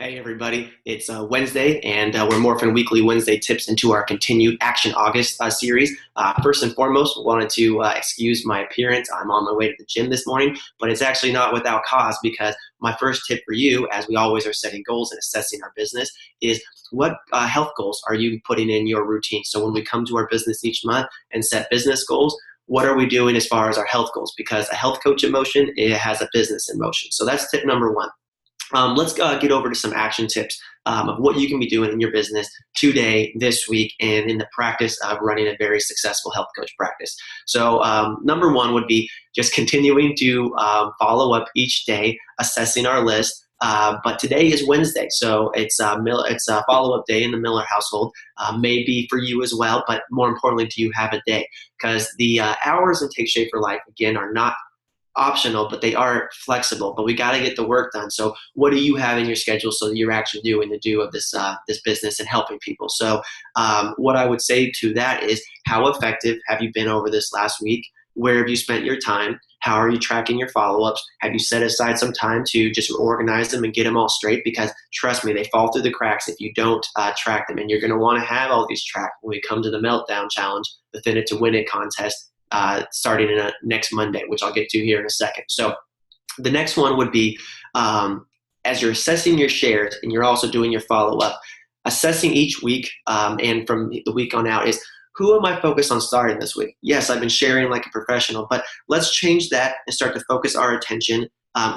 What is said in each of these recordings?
Hey everybody, it's Wednesday and we're morphing weekly Wednesday tips into our continued Action August series. First and foremost, wanted to excuse my appearance. I'm on my way to the gym this morning, but it's actually not without cause because my first tip for you, as we always are setting goals and assessing our business, is what health goals are you putting in your routine? So when we come to our business each month and set business goals, what are we doing as far as our health goals? Because a health coach in motion, it has a business in motion. So that's tip number one. Let's get over to some action tips of what you can be doing in your business today, this week, and in the practice of running a very successful health coach practice. So number one would be just continuing to follow up each day, assessing our list. But today is Wednesday, so it's a follow-up day in the Miller household. Maybe for you as well, but more importantly, do you have a day? Because the hours in Take Shape for Life, again, are not optional, but they are flexible. But we got to get the work done. So, what do you have in your schedule so that you're actually doing the do of this business and helping people? So, what I would say to that is, how effective have you been over this last week? Where have you spent your time? How are you tracking your follow-ups? Have you set aside some time to just organize them and get them all straight? Because trust me, they fall through the cracks if you don't track them. And you're going to want to have all these tracked when we come to the Meltdown Challenge, the Thin It to Win It contest, starting next Monday, which I'll get to here in a second. So the next one would be, as you're assessing your shares and you're also doing your follow-up, assessing each week and from the week on out is, who am I focused on starting this week? Yes, I've been sharing like a professional, but let's change that and start to focus our attention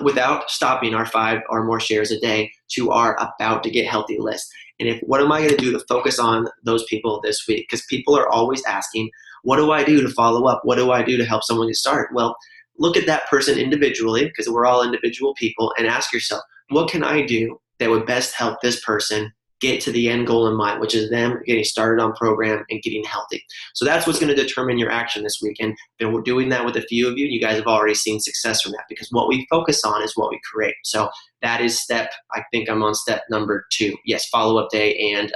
without stopping our 5 or more shares a day to our about to get healthy list. And what am I going to do to focus on those people this week? Because people are always asking, what do I do to follow up? What do I do to help someone get started? Well, look at that person individually, because we're all individual people, and ask yourself, what can I do that would best help this person get to the end goal in mind, which is them getting started on program and getting healthy. So that's what's going to determine your action this week. And we're doing that with a few of you. You guys have already seen success from that because what we focus on is what we create. So that is I think I'm on step number 2. Yes, follow-up day and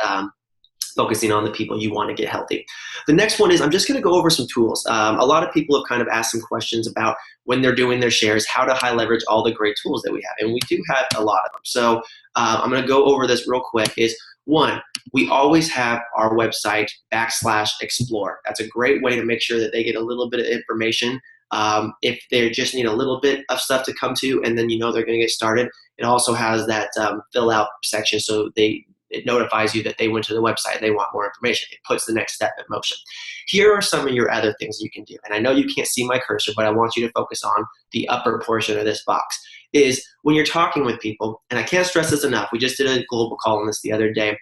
focusing on the people you want to get healthy. The next one is, I'm just going to go over some tools. A lot of people have kind of asked some questions about when they're doing their shares, how to high leverage all the great tools that we have. And we do have a lot of them. So I'm going to go over this real quick. One, we always have our website /explore. That's a great way to make sure that they get a little bit of information. If they just need a little bit of stuff to come to, and then they're going to get started. It also has that fill out section, so it notifies you that they went to the website, they want more information. It puts the next step in motion. Here are some of your other things you can do. And I know you can't see my cursor, but I want you to focus on the upper portion of this box. Is when you're talking with people, and I can't stress this enough, we just did a global call on this the other day,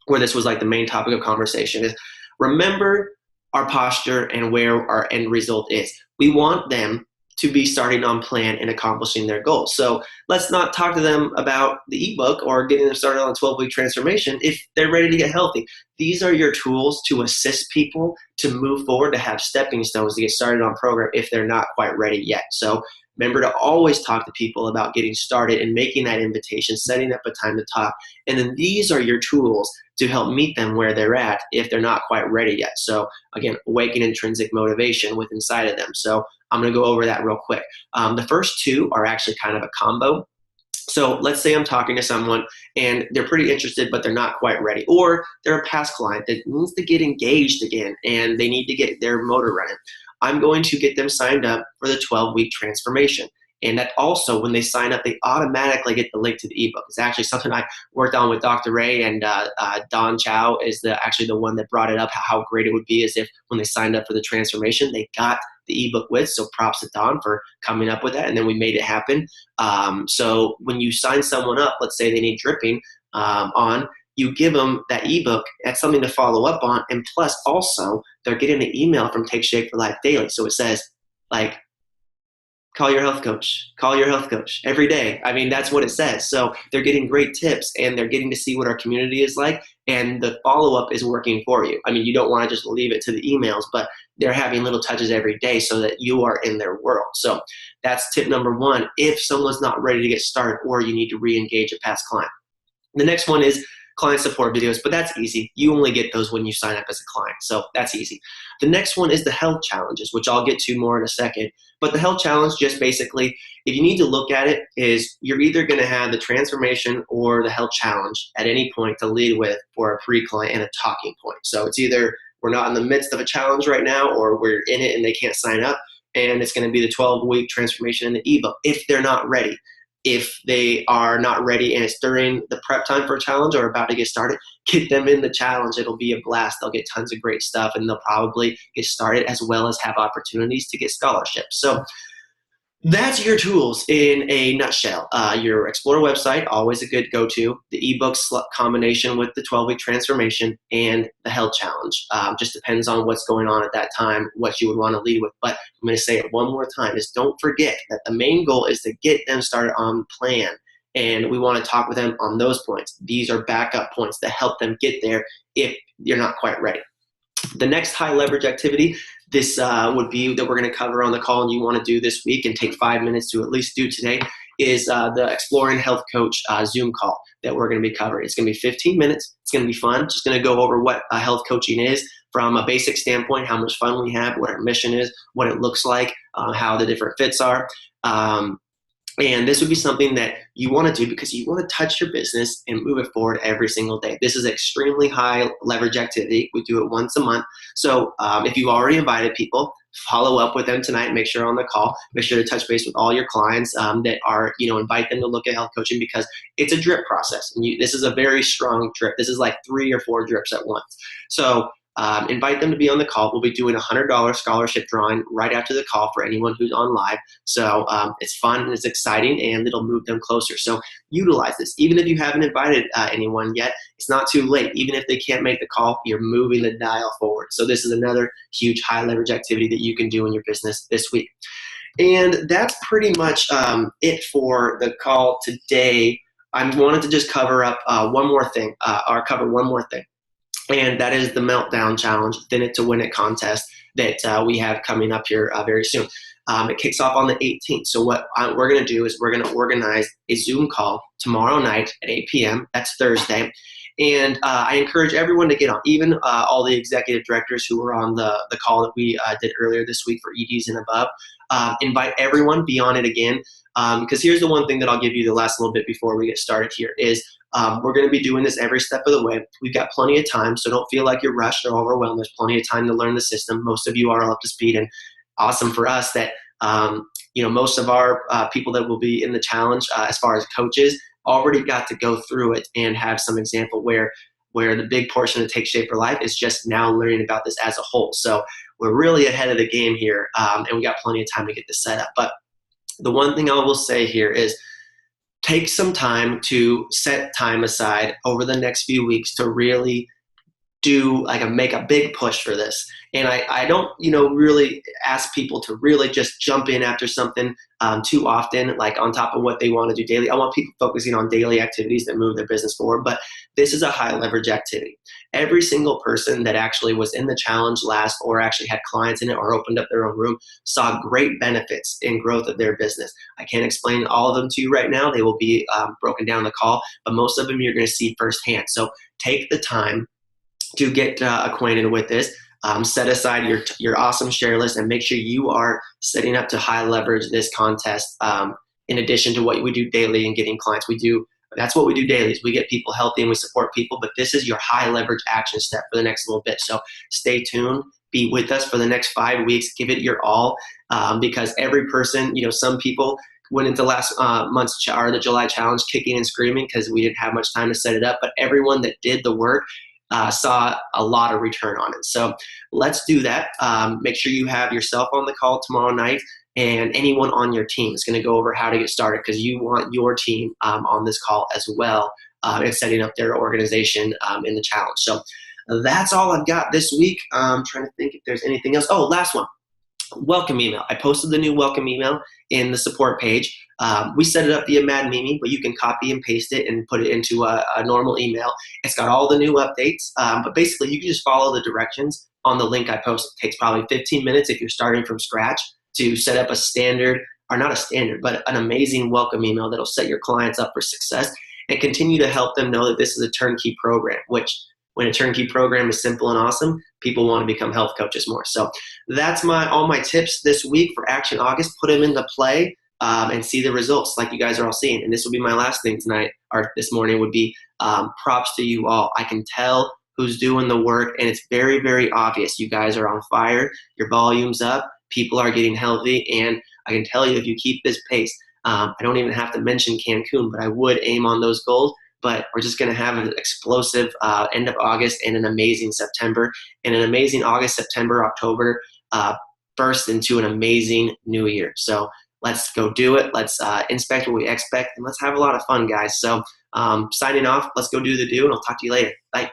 where this was like the main topic of conversation, is remember our posture and where our end result is. We want them to be starting on plan and accomplishing their goals. So let's not talk to them about the ebook or getting them started on a 12-week transformation if they're ready to get healthy. These are your tools to assist people to move forward, to have stepping stones to get started on program if they're not quite ready yet. So remember to always talk to people about getting started and making that invitation, setting up a time to talk. And then these are your tools to help meet them where they're at if they're not quite ready yet. So again, awaken intrinsic motivation within inside of them. So I'm going to go over that real quick. The first 2 are actually kind of a combo. So let's say I'm talking to someone and they're pretty interested, but they're not quite ready. Or they're a past client that needs to get engaged again and they need to get their motor running. I'm going to get them signed up for the 12-week transformation. And that also, when they sign up, they automatically get the link to the ebook. It's actually something I worked on with Dr. Ray, and Don Chow is actually the one that brought it up, how great it would be as if when they signed up for the transformation, they got the ebook with. So props to Don for coming up with that, and then we made it happen. So when you sign someone up, let's say they need dripping on, you give them that ebook. That's something to follow up on. And plus also they're getting an email from Take Shape for Life daily. So it says like, call your health coach every day. I mean, that's what it says. So they're getting great tips and they're getting to see what our community is like, and the follow-up is working for you. I mean, you don't want to just leave it to the emails, but they're having little touches every day so that you are in their world. So that's tip number 1 if someone's not ready to get started or you need to re-engage a past client. The next one is client support videos, but that's easy. You only get those when you sign up as a client, so that's easy. The next one is the health challenges, which I'll get to more in a second. But the health challenge, just basically, if you need to look at it, is you're either going to have the transformation or the health challenge at any point to lead with for a pre-client and a talking point. So it's either we're not in the midst of a challenge right now, or we're in it and they can't sign up, and it's going to be the 12-week transformation in the ebook if they're not ready. If they are not ready and it's during the prep time for a challenge or about to get started, get them in the challenge. It'll be a blast. They'll get tons of great stuff, and they'll probably get started as well as have opportunities to get scholarships. So that's your tools in a nutshell. Your Explorer website, always a good go-to. The ebook combination with the 12-week transformation and the health challenge. Just depends on what's going on at that time, what you would want to lead with. But I'm going to say it one more time, is don't forget that the main goal is to get them started on plan. And we want to talk with them on those points. These are backup points that help them get there if you're not quite ready. The next high leverage activity, this would be that we're going to cover on the call and you want to do this week and take 5 minutes to at least do today, is the Exploring Health Coach Zoom call that we're going to be covering. It's going to be 15 minutes. It's going to be fun. Just going to go over what health coaching is from a basic standpoint, how much fun we have, what our mission is, what it looks like, how the different fits are. And this would be something that you want to do because you want to touch your business and move it forward every single day. This is extremely high leverage activity. We do it once a month. So if you've already invited people, follow up with them tonight. Make sure on the call. Make sure to touch base with all your clients that are, invite them to look at health coaching because it's a drip process. And this is a very strong drip. This is like 3 or 4 drips at once. So invite them to be on the call. We'll be doing a $100 scholarship drawing right after the call for anyone who's on live. So it's fun and it's exciting and it'll move them closer. So utilize this. Even if you haven't invited anyone yet, it's not too late. Even if they can't make the call, you're moving the dial forward. So this is another huge high leverage activity that you can do in your business this week. And that's pretty much it for the call today. I wanted to just cover up one more thing, cover one more thing. And that is the Meltdown Challenge, Thin It to Win It contest that we have coming up here very soon. It kicks off on the 18th. So what we're going to do is we're going to organize a Zoom call tomorrow night at 8 p.m. That's Thursday. And I encourage everyone to get on, even all the executive directors who were on the call that we did earlier this week for EDs and above. Invite everyone, be on it again. Because here's the one thing that I'll give you the last little bit before we get started here is we're going to be doing this every step of the way. We've got plenty of time, so don't feel like you're rushed or overwhelmed. There's plenty of time to learn the system. Most of you are up to speed, and awesome for us that most of our people that will be in the challenge as far as coaches already got to go through it and have some example where the big portion of Take Shape for Life is just now learning about this as a whole. So we're really ahead of the game here, and we got plenty of time to get this set up. But the one thing I will say here is take some time to set time aside over the next few weeks to really make a big push for this. And I don't, really ask people to really just jump in after something too often, like on top of what they want to do daily. I want people focusing on daily activities that move their business forward, but this is a high leverage activity. Every single person that actually was in the challenge last or actually had clients in it or opened up their own room saw great benefits in growth of their business. I can't explain all of them to you right now. They will be broken down in the call, but most of them you're going to see firsthand. So take the time to get acquainted with this. Set aside your awesome share list and make sure you are setting up to high leverage this contest in addition to what we do daily and getting clients. That's what we do daily is we get people healthy and we support people, but this is your high leverage action step for the next little bit. So stay tuned, be with us for the next 5 weeks, give it your all because every person, some people went into last month's the July challenge kicking and screaming because we didn't have much time to set it up, but everyone that did the work saw a lot of return on it. So let's do that. Make sure you have yourself on the call tomorrow night and anyone on your team is going to go over how to get started because you want your team on this call as well and setting up their organization in the challenge. So that's all I've got this week. I'm trying to think if there's anything else. Oh, last one. Welcome email. I posted the new welcome email in the support page. We set it up via Mad Mimi, but you can copy and paste it and put it into a normal email. It's got all the new updates, but basically you can just follow the directions on the link I posted. It takes probably 15 minutes if you're starting from scratch to set up a standard, or not a standard, but an amazing welcome email that'll set your clients up for success. and continue to help them know that this is a turnkey program, which when a turnkey program is simple and awesome, people want to become health coaches more. So that's all my tips this week for Action August. Put them into play and see the results like you guys are all seeing. And this will be my last thing tonight or this morning would be props to you all. I can tell who's doing the work, and it's very, very obvious. You guys are on fire. Your volume's up. People are getting healthy, and I can tell you if you keep this pace, I don't even have to mention Cancun, but I would aim on those goals. But we're just going to have an explosive end of August and an amazing September, and an amazing August, September, October burst into an amazing new year. So let's go do it. Let's inspect what we expect, and let's have a lot of fun, guys. So signing off, let's go do the do, and I'll talk to you later. Bye.